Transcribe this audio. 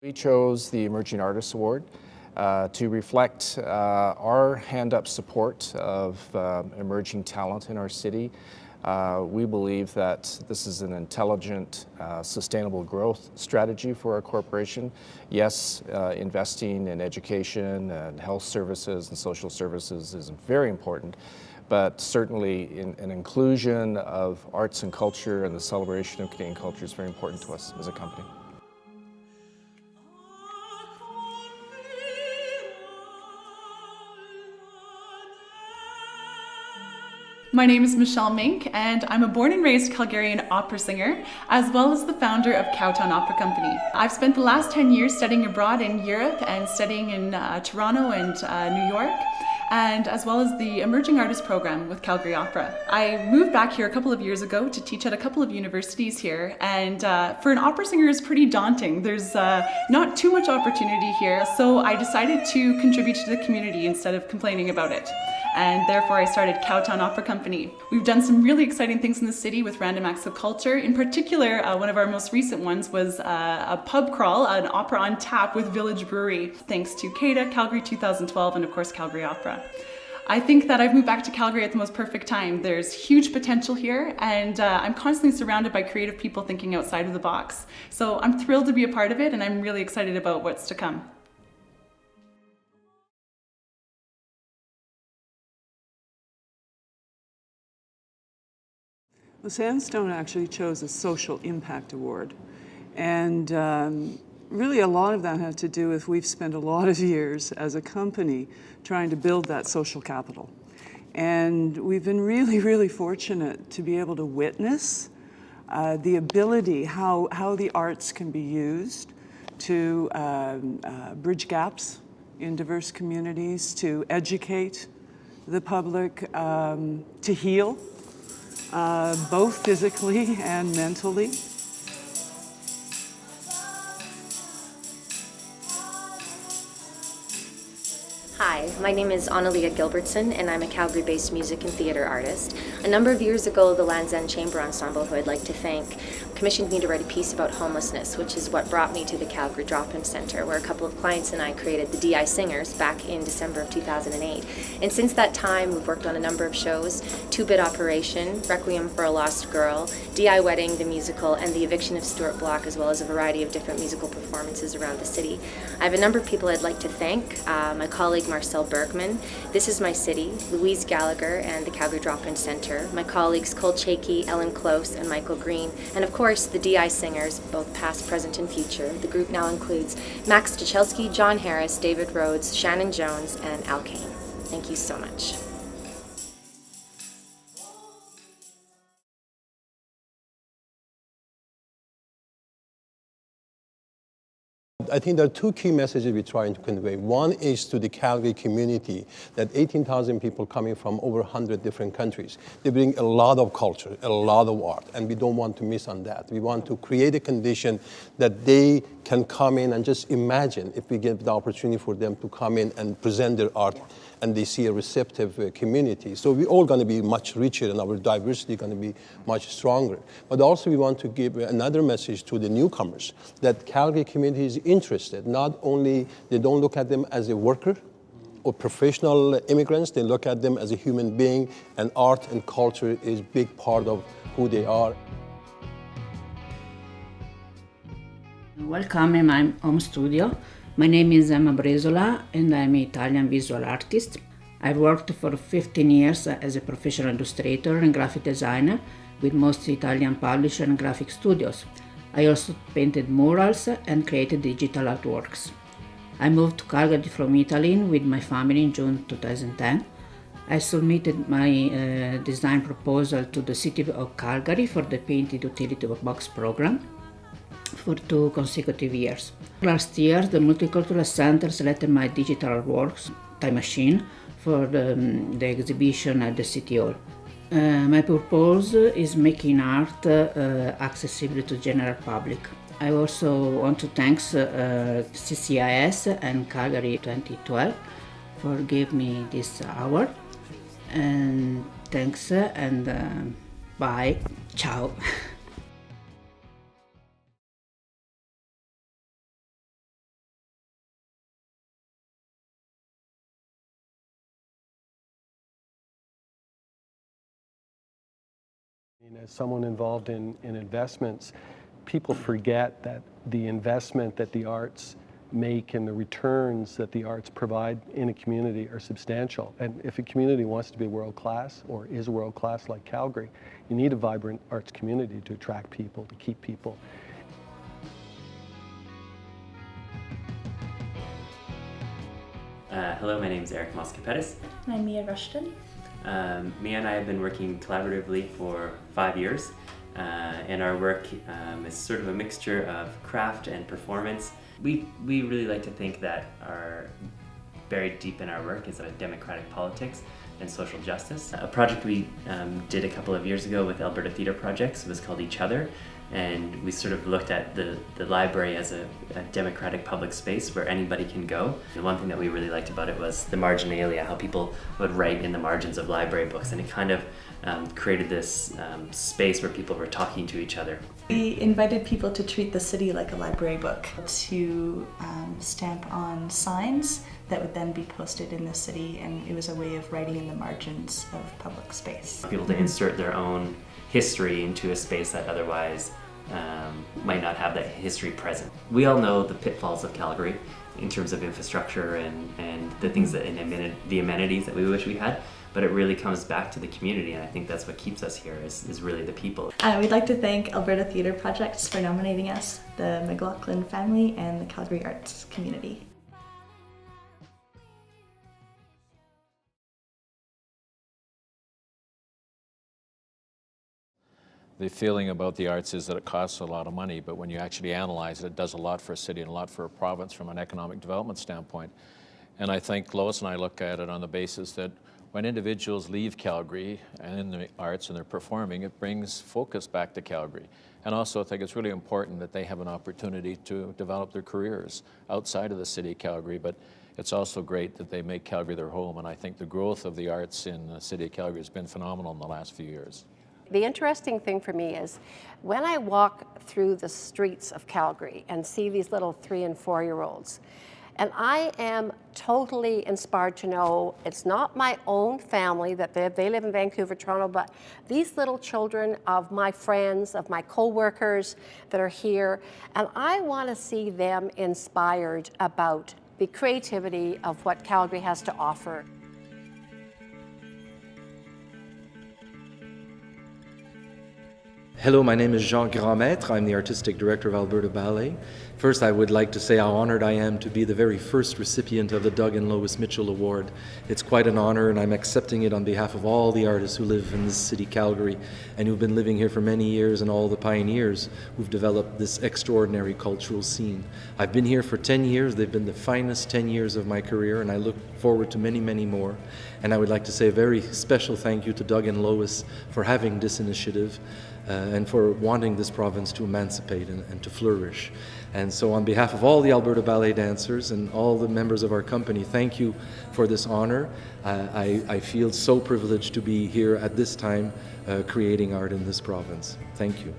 We chose the Emerging Artists Award to reflect our hand-up support of emerging talent in our city. We believe that this is an intelligent, sustainable growth strategy for our corporation. Yes, investing in education and health services and social services is very important, but certainly an inclusion of arts and culture and the celebration of Canadian culture is very important to us as a company. My name is Michelle Mink, and I'm a born and raised Calgarian opera singer, as well as the founder of Cowtown Opera Company. I've spent the last 10 years studying abroad in Europe and studying in Toronto and New York, and as well as the Emerging Artist Program with Calgary Opera. I moved back here a couple of years ago to teach at a couple of universities here, and for an opera singer it's pretty daunting. There's not too much opportunity here, so I decided to contribute to the community instead of complaining about it. And therefore I started Cowtown Opera Company. We've done some really exciting things in the city with random acts of culture. In particular, one of our most recent ones was a pub crawl, an opera on tap with Village Brewery, thanks to CADA, Calgary 2012, and of course Calgary Opera. I think that I've moved back to Calgary at the most perfect time. There's huge potential here, and I'm constantly surrounded by creative people thinking outside of the box. So I'm thrilled to be a part of it, and I'm really excited about what's to come. Well, Sandstone actually chose a Social Impact Award, and really a lot of that had to do with we've spent a lot of years as a company trying to build that social capital. And we've been really, really fortunate to be able to witness the ability, how the arts can be used to bridge gaps in diverse communities, to educate the public, to heal. Both physically and mentally. Hi, my name is Analia Gilbertson, and I'm a Calgary-based music and theatre artist. A number of years ago, the Land's End Chamber Ensemble, who I'd like to thank, commissioned me to write a piece about homelessness, which is what brought me to the Calgary Drop-In Centre, where a couple of clients and I created the DI Singers back in December of 2008. And since that time, we've worked on a number of shows: Two-Bit Operation, Requiem for a Lost Girl, DI Wedding, the musical, and The Eviction of Stuart Block, as well as a variety of different musical performances around the city. I have a number of people I'd like to thank. My colleague Marcel Bergman, This Is My City, Louise Gallagher, and the Calgary Drop-In Centre, my colleagues Cole Chakey, Ellen Close, and Michael Green, and of course the DI Singers, both past, present, and future. The group now includes Max Stachelski, John Harris, David Rhodes, Shannon Jones, and Al Kane. Thank you so much. I think there are two key messages we're trying to convey. One is to the Calgary community, that 18,000 people coming from over 100 different countries. They bring a lot of culture, a lot of art, and we don't want to miss on that. We want to create a condition that they can come in and just imagine if we give the opportunity for them to come in and present their art, and they see a receptive community. So we're all going to be much richer, and our diversity is going to be much stronger. But also we want to give another message to the newcomers, that Calgary community is interested. Not only, they don't look at them as a worker or professional immigrants, they look at them as a human being, and art and culture is a big part of who they are. Welcome in my home studio. My name is Emma Bresola, and I'm an Italian visual artist. I've worked for 15 years as a professional illustrator and graphic designer with most Italian publisher and graphic studios. I also painted murals and created digital artworks. I moved to Calgary from Italy with my family in June 2010. I submitted my design proposal to the City of Calgary for the Painted Utility Box program for 2 consecutive years. Last year, the Multicultural Center selected my digital artworks, Time Machine, for the exhibition at the City Hall. My purpose is making art accessible to general public. I also want to thank CCIS and Calgary 2012 for giving me this award. And thanks and bye. Ciao. As someone involved in investments, people forget that the investment that the arts make and the returns that the arts provide in a community are substantial. And if a community wants to be world-class or is world-class like Calgary, you need a vibrant arts community to attract people, to keep people. Hello, my name is Eric Moscapetis. And I'm Mia Rushton. Mia and I have been working collaboratively for 5 years, and our work is sort of a mixture of craft and performance. We really like to think that buried deep in our work is democratic politics and social justice. A project we did a couple of years ago with Alberta Theatre Projects was called Each Other, and we sort of looked at the library as a democratic public space where anybody can go. And one thing that we really liked about it was the marginalia, how people would write in the margins of library books, and it kind of created this space where people were talking to each other. We invited people to treat the city like a library book, to stamp on signs that would then be posted in the city, and it was a way of writing in the margins of public space. People to insert their own history into a space that otherwise might not have that history present. We all know the pitfalls of Calgary in terms of infrastructure and the things that the amenities that we wish we had, but it really comes back to the community, and I think that's what keeps us here is really the people. We'd like to thank Alberta Theatre Projects for nominating us, the McLaughlin family, and the Calgary arts community. The feeling about the arts is that it costs a lot of money, but when you actually analyze it, it does a lot for a city and a lot for a province from an economic development standpoint. And I think Lois and I look at it on the basis that when individuals leave Calgary and in the arts and they're performing, it brings focus back to Calgary. And also I think it's really important that they have an opportunity to develop their careers outside of the city of Calgary, but it's also great that they make Calgary their home. And I think the growth of the arts in the city of Calgary has been phenomenal in the last few years. The interesting thing for me is when I walk through the streets of Calgary and see these little 3- and 4-year-olds, and I am totally inspired to know it's not my own family, that they live in Vancouver, Toronto, but these little children of my friends, of my co-workers that are here, and I want to see them inspired about the creativity of what Calgary has to offer. Hello, my name is Jean Grandmaître. I'm the Artistic Director of Alberta Ballet. First, I would like to say how honored I am to be the very first recipient of the Doug and Lois Mitchell Award. It's quite an honor, and I'm accepting it on behalf of all the artists who live in this city, Calgary, and who've been living here for many years, and all the pioneers who've developed this extraordinary cultural scene. I've been here for 10 years. They've been the finest 10 years of my career, and I look forward to many, many more. And I would like to say a very special thank you to Doug and Lois for having this initiative. And for wanting this province to emancipate and to flourish. And so on behalf of all the Alberta Ballet dancers and all the members of our company, thank you for this honor. I feel so privileged to be here at this time creating art in this province. Thank you.